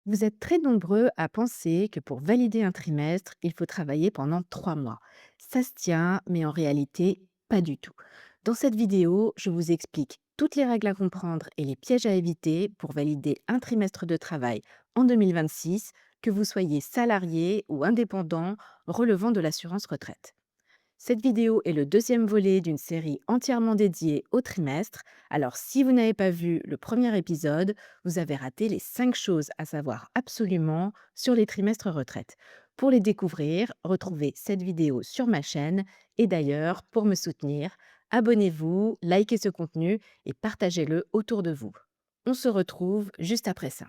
Vous êtes très nombreux à penser que pour valider un trimestre, il faut travailler pendant 3 mois. Ça se tient, mais en réalité, pas du tout. Dans cette vidéo, je vous explique toutes les règles à comprendre et les pièges à éviter pour valider un trimestre de travail en 2026, que vous soyez salarié ou indépendant relevant de l'assurance retraite. Cette vidéo est le deuxième volet d'une série entièrement dédiée au trimestre. Alors si vous n'avez pas vu le premier épisode, vous avez raté les 5 choses à savoir absolument sur les trimestres retraite. Pour les découvrir, retrouvez cette vidéo sur ma chaîne et d'ailleurs, pour me soutenir, abonnez-vous, likez ce contenu et partagez-le autour de vous. On se retrouve juste après ça.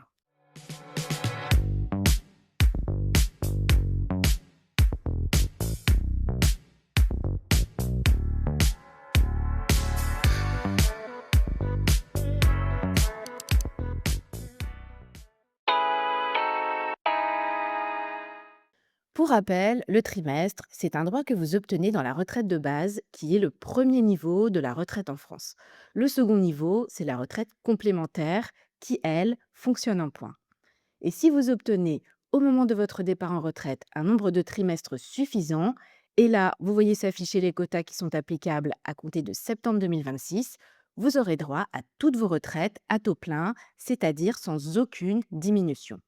Pour rappel, le trimestre, c'est un droit que vous obtenez dans la retraite de base, qui est le premier niveau de la retraite en France. Le second niveau, c'est la retraite complémentaire, qui, elle, fonctionne en points. Et si vous obtenez, au moment de votre départ en retraite, un nombre de trimestres suffisant, et là, vous voyez s'afficher les quotas qui sont applicables à compter de septembre 2026, vous aurez droit à toutes vos retraites à taux plein, c'est-à-dire sans aucune diminution.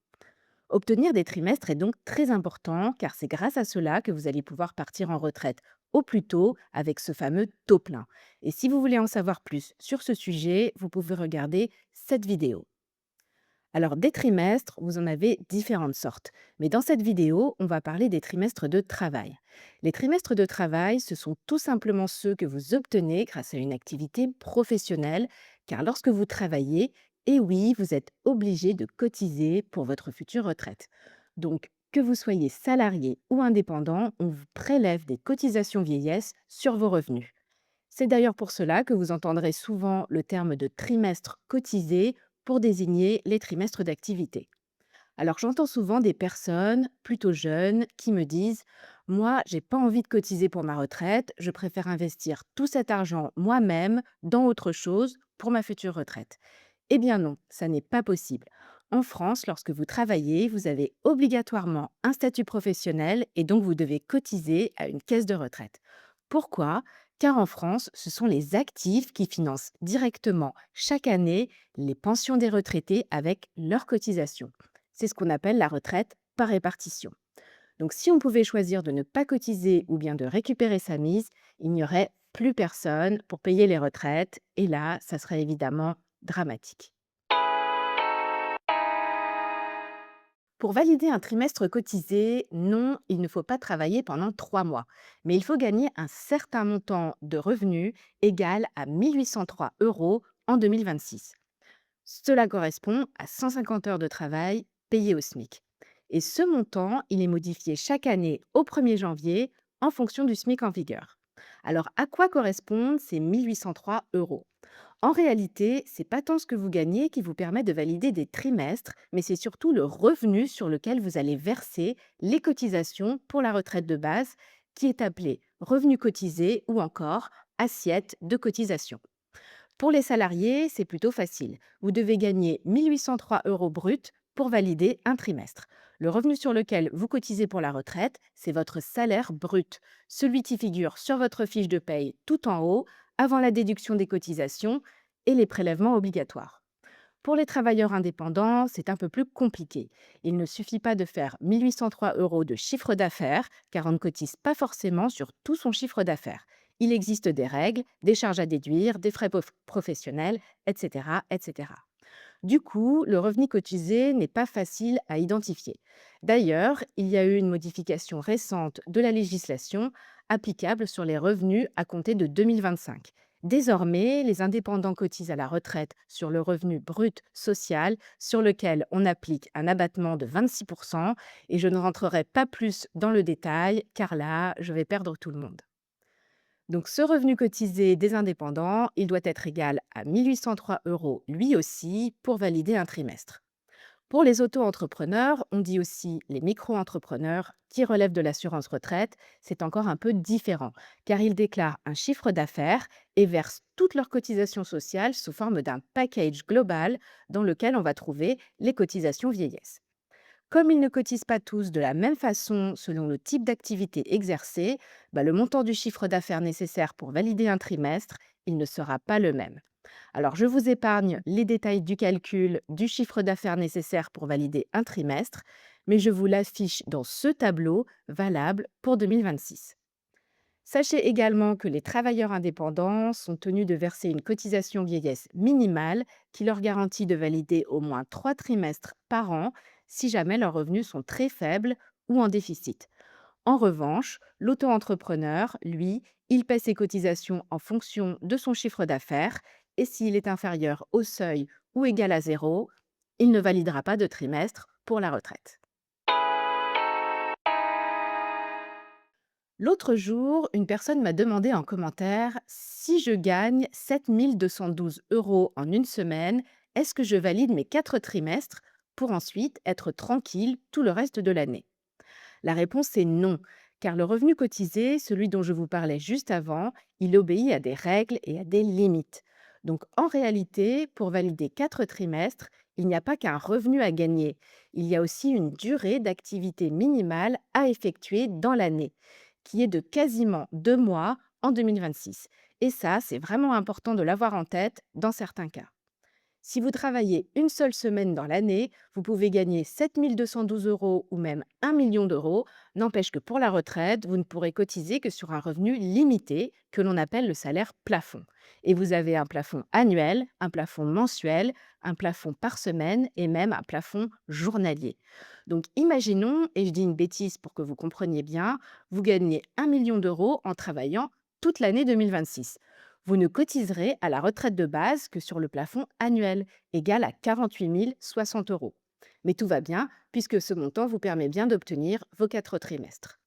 Obtenir des trimestres est donc très important car c'est grâce à cela que vous allez pouvoir partir en retraite au plus tôt avec ce fameux taux plein. Et si vous voulez en savoir plus sur ce sujet, vous pouvez regarder cette vidéo. Alors des trimestres, vous en avez différentes sortes. Mais dans cette vidéo, on va parler des trimestres de travail. Les trimestres de travail, ce sont tout simplement ceux que vous obtenez grâce à une activité professionnelle, car lorsque vous travaillez, et oui, vous êtes obligé de cotiser pour votre future retraite. Donc, que vous soyez salarié ou indépendant, on vous prélève des cotisations vieillesse sur vos revenus. C'est d'ailleurs pour cela que vous entendrez souvent le terme de trimestre cotisé pour désigner les trimestres d'activité. Alors j'entends souvent des personnes plutôt jeunes qui me disent: «Moi, j'ai pas envie de cotiser pour ma retraite, je préfère investir tout cet argent moi-même dans autre chose pour ma future retraite.» Eh bien non, ça n'est pas possible. En France, lorsque vous travaillez, vous avez obligatoirement un statut professionnel et donc vous devez cotiser à une caisse de retraite. Pourquoi? Car en France, ce sont les actifs qui financent directement chaque année les pensions des retraités avec leurs cotisations. C'est ce qu'on appelle la retraite par répartition. Donc si on pouvait choisir de ne pas cotiser ou bien de récupérer sa mise, il n'y aurait plus personne pour payer les retraites et là, ça serait évidemment dramatique. Pour valider un trimestre cotisé, non, il ne faut pas travailler pendant 3 mois, mais il faut gagner un certain montant de revenus égal à 1 803 euros en 2026. Cela correspond à 150 heures de travail payées au SMIC. Et ce montant, il est modifié chaque année au 1er janvier en fonction du SMIC en vigueur. Alors, à quoi correspondent ces 1 803 euros? En réalité, c'est pas tant ce que vous gagnez qui vous permet de valider des trimestres, mais c'est surtout le revenu sur lequel vous allez verser les cotisations pour la retraite de base, qui est appelé revenu cotisé ou encore assiette de cotisation. Pour les salariés, c'est plutôt facile. Vous devez gagner 1 803 euros bruts pour valider un trimestre. Le revenu sur lequel vous cotisez pour la retraite, c'est votre salaire brut, celui qui figure sur votre fiche de paye tout en haut, avant la déduction des cotisations et les prélèvements obligatoires. Pour les travailleurs indépendants, c'est un peu plus compliqué. Il ne suffit pas de faire 1 803 euros de chiffre d'affaires, car on ne cotise pas forcément sur tout son chiffre d'affaires. Il existe des règles, des charges à déduire, des frais professionnels, etc., etc. Du coup, le revenu cotisé n'est pas facile à identifier. D'ailleurs, il y a eu une modification récente de la législation applicable sur les revenus à compter de 2025. Désormais, les indépendants cotisent à la retraite sur le revenu brut social sur lequel on applique un abattement de 26%, et je ne rentrerai pas plus dans le détail car là, je vais perdre tout le monde. Donc, ce revenu cotisé des indépendants, il doit être égal à 1 803 euros lui aussi pour valider un trimestre. Pour les auto-entrepreneurs, on dit aussi les micro-entrepreneurs qui relèvent de l'assurance retraite, c'est encore un peu différent, car ils déclarent un chiffre d'affaires et versent toutes leurs cotisations sociales sous forme d'un package global dans lequel on va trouver les cotisations vieillesse. Comme ils ne cotisent pas tous de la même façon selon le type d'activité exercée, le montant du chiffre d'affaires nécessaire pour valider un trimestre, il ne sera pas le même. Alors, je vous épargne les détails du calcul du chiffre d'affaires nécessaire pour valider un trimestre, mais je vous l'affiche dans ce tableau valable pour 2026. Sachez également que les travailleurs indépendants sont tenus de verser une cotisation vieillesse minimale qui leur garantit de valider au moins 3 trimestres par an si jamais leurs revenus sont très faibles ou en déficit. En revanche, l'auto-entrepreneur, lui, il paie ses cotisations en fonction de son chiffre d'affaires et s'il est inférieur au seuil ou égal à zéro, il ne validera pas de trimestre pour la retraite. L'autre jour, une personne m'a demandé en commentaire si je gagne 7 212 € en une semaine, est-ce que je valide mes 4 trimestres pour ensuite être tranquille tout le reste de l'année? La réponse est non, car le revenu cotisé, celui dont je vous parlais juste avant, il obéit à des règles et à des limites. Donc en réalité, pour valider 4 trimestres, il n'y a pas qu'un revenu à gagner, il y a aussi une durée d'activité minimale à effectuer dans l'année, qui est de quasiment 2 mois en 2026. Et ça, c'est vraiment important de l'avoir en tête dans certains cas. Si vous travaillez une seule semaine dans l'année, vous pouvez gagner 7 212 € ou même 1 million d'euros. N'empêche que pour la retraite, vous ne pourrez cotiser que sur un revenu limité que l'on appelle le salaire plafond. Et vous avez un plafond annuel, un plafond mensuel, un plafond par semaine et même un plafond journalier. Donc imaginons, et je dis une bêtise pour que vous compreniez bien, vous gagnez 1 million d'euros en travaillant toute l'année 2026. Vous ne cotiserez à la retraite de base que sur le plafond annuel, égal à 48 060 €. Mais tout va bien, puisque ce montant vous permet bien d'obtenir vos 4 trimestres.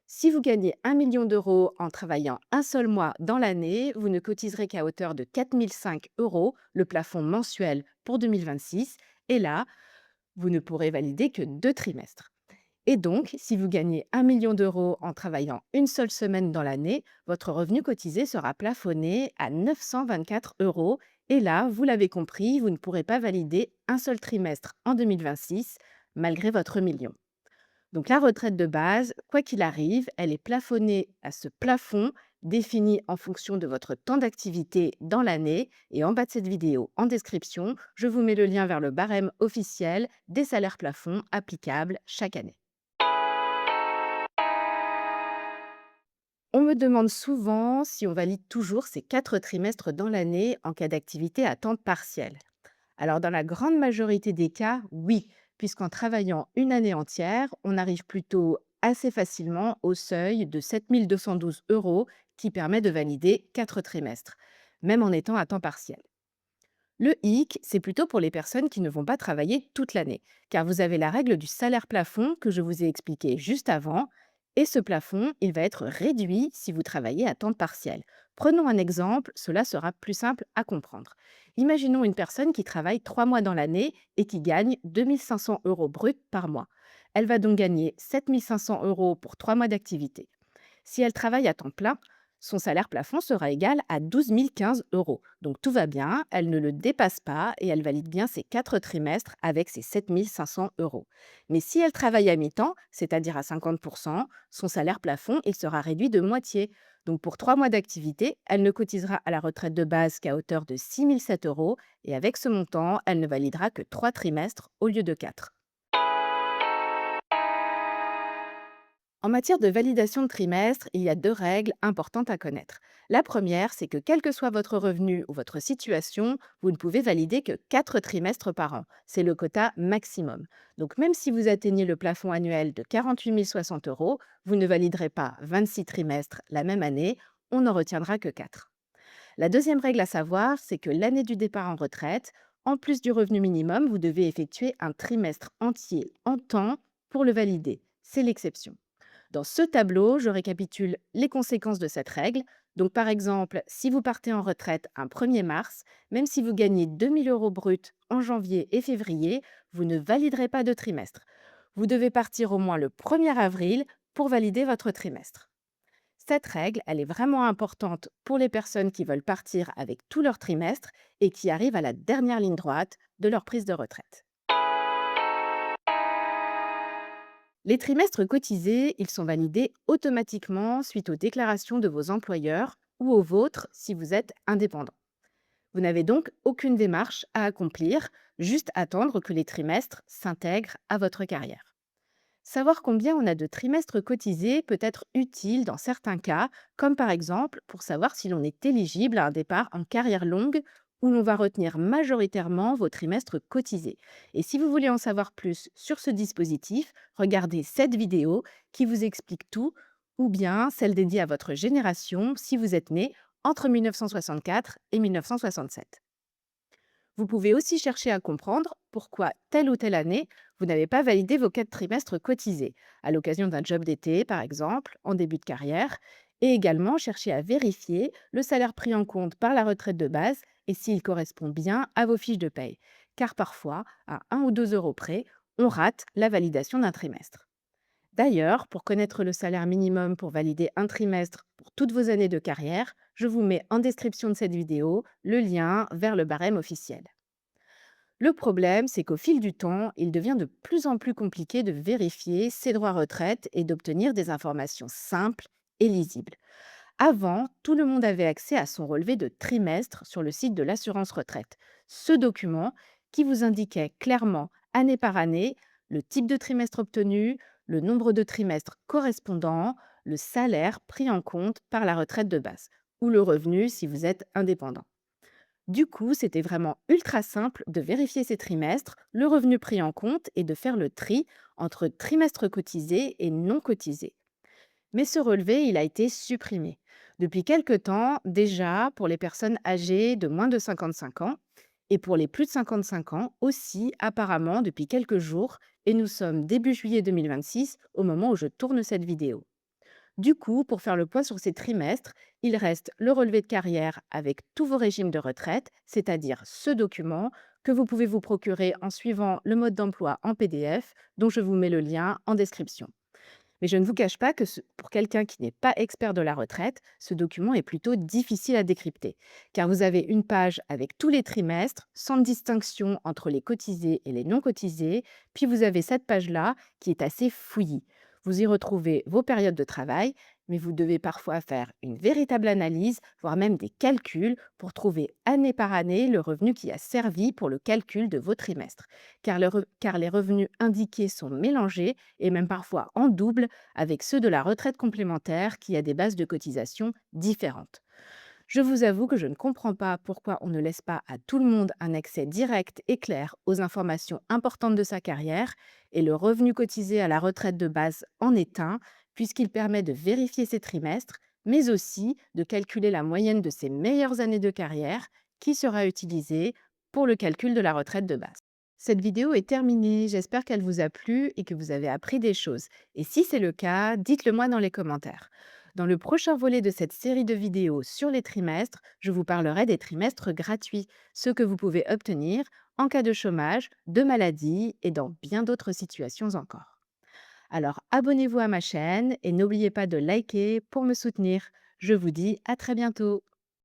Si vous gagnez 1 million d'euros en travaillant un seul mois dans l'année, vous ne cotiserez qu'à hauteur de 4 005 €, le plafond mensuel pour 2026. Et là, vous ne pourrez valider que 2 trimestres. Et donc, si vous gagnez 1 million d'euros en travaillant une seule semaine dans l'année, votre revenu cotisé sera plafonné à 924 €. Et là, vous l'avez compris, vous ne pourrez pas valider un seul trimestre en 2026, malgré votre million. Donc la retraite de base, quoi qu'il arrive, elle est plafonnée à ce plafond défini en fonction de votre temps d'activité dans l'année. Et en bas de cette vidéo, en description, je vous mets le lien vers le barème officiel des salaires plafonds applicables chaque année. On me demande souvent si on valide toujours ces 4 trimestres dans l'année en cas d'activité à temps partiel. Alors, dans la grande majorité des cas, oui, puisqu'en travaillant une année entière, on arrive plutôt assez facilement au seuil de 7 212 € qui permet de valider 4 trimestres, même en étant à temps partiel. Le hic, c'est plutôt pour les personnes qui ne vont pas travailler toute l'année, car vous avez la règle du salaire plafond que je vous ai expliqué juste avant, et ce plafond, il va être réduit si vous travaillez à temps partiel. Prenons un exemple, cela sera plus simple à comprendre. Imaginons une personne qui travaille 3 mois dans l'année et qui gagne 2 500 € brut par mois. Elle va donc gagner 7 500 € pour 3 mois d'activité. Si elle travaille à temps plein, son salaire plafond sera égal à 12 015 €. Donc tout va bien, elle ne le dépasse pas et elle valide bien ses 4 trimestres avec ses 7 500 €. Mais si elle travaille à mi-temps, c'est-à-dire à 50%, son salaire plafond il sera réduit de moitié. Donc pour 3 mois d'activité, elle ne cotisera à la retraite de base qu'à hauteur de 6 007 € et avec ce montant, elle ne validera que 3 trimestres au lieu de 4. En matière de validation de trimestre, il y a 2 règles importantes à connaître. La première, c'est que quel que soit votre revenu ou votre situation, vous ne pouvez valider que 4 trimestres par an. C'est le quota maximum. Donc même si vous atteignez le plafond annuel de 48 060 €, vous ne validerez pas 26 trimestres la même année, on n'en retiendra que 4. La deuxième règle à savoir, c'est que l'année du départ en retraite, en plus du revenu minimum, vous devez effectuer un trimestre entier en temps pour le valider. C'est l'exception. Dans ce tableau, je récapitule les conséquences de cette règle. Donc, par exemple, si vous partez en retraite un 1er mars, même si vous gagnez 2 000 € bruts en janvier et février, vous ne validerez pas de trimestre. Vous devez partir au moins le 1er avril pour valider votre trimestre. Cette règle, elle est vraiment importante pour les personnes qui veulent partir avec tout leur trimestre et qui arrivent à la dernière ligne droite de leur prise de retraite. Les trimestres cotisés, ils sont validés automatiquement suite aux déclarations de vos employeurs ou aux vôtres si vous êtes indépendant. Vous n'avez donc aucune démarche à accomplir, juste attendre que les trimestres s'intègrent à votre carrière. Savoir combien on a de trimestres cotisés peut être utile dans certains cas, comme par exemple pour savoir si l'on est éligible à un départ en carrière longue où l'on va retenir majoritairement vos trimestres cotisés. Et si vous voulez en savoir plus sur ce dispositif, regardez cette vidéo qui vous explique tout, ou bien celle dédiée à votre génération si vous êtes né entre 1964 et 1967. Vous pouvez aussi chercher à comprendre pourquoi telle ou telle année, vous n'avez pas validé vos 4 trimestres cotisés, à l'occasion d'un job d'été par exemple, en début de carrière, et également chercher à vérifier le salaire pris en compte par la retraite de base et s'il correspond bien à vos fiches de paye. Car parfois, à 1 ou 2 € près, on rate la validation d'un trimestre. D'ailleurs, pour connaître le salaire minimum pour valider un trimestre pour toutes vos années de carrière, je vous mets en description de cette vidéo le lien vers le barème officiel. Le problème, c'est qu'au fil du temps, il devient de plus en plus compliqué de vérifier ses droits retraite et d'obtenir des informations simples et lisibles. Avant, tout le monde avait accès à son relevé de trimestre sur le site de l'assurance retraite. Ce document qui vous indiquait clairement, année par année, le type de trimestre obtenu, le nombre de trimestres correspondants, le salaire pris en compte par la retraite de base, ou le revenu si vous êtes indépendant. Du coup, c'était vraiment ultra simple de vérifier ces trimestres, le revenu pris en compte et de faire le tri entre trimestres cotisés et non cotisés. Mais ce relevé, il a été supprimé. Depuis quelque temps, déjà pour les personnes âgées de moins de 55 ans et pour les plus de 55 ans aussi, apparemment depuis quelques jours, et nous sommes début juillet 2026 au moment où je tourne cette vidéo. Du coup, pour faire le point sur ces trimestres, il reste le relevé de carrière avec tous vos régimes de retraite, c'est-à-dire ce document que vous pouvez vous procurer en suivant le mode d'emploi en PDF, dont je vous mets le lien en description. Mais je ne vous cache pas que pour quelqu'un qui n'est pas expert de la retraite, ce document est plutôt difficile à décrypter, car vous avez une page avec tous les trimestres, sans distinction entre les cotisés et les non cotisés, puis vous avez cette page-là qui est assez fouillie. Vous y retrouvez vos périodes de travail, mais vous devez parfois faire une véritable analyse, voire même des calculs, pour trouver année par année le revenu qui a servi pour le calcul de vos trimestres. Car les revenus indiqués sont mélangés et même parfois en double avec ceux de la retraite complémentaire qui a des bases de cotisation différentes. Je vous avoue que je ne comprends pas pourquoi on ne laisse pas à tout le monde un accès direct et clair aux informations importantes de sa carrière, et le revenu cotisé à la retraite de base en est un, puisqu'il permet de vérifier ses trimestres, mais aussi de calculer la moyenne de ses meilleures années de carrière qui sera utilisée pour le calcul de la retraite de base. Cette vidéo est terminée, j'espère qu'elle vous a plu et que vous avez appris des choses. Et si c'est le cas, dites-le moi dans les commentaires. Dans le prochain volet de cette série de vidéos sur les trimestres, je vous parlerai des trimestres gratuits, ceux que vous pouvez obtenir en cas de chômage, de maladie et dans bien d'autres situations encore. Alors abonnez-vous à ma chaîne et n'oubliez pas de liker pour me soutenir. Je vous dis à très bientôt.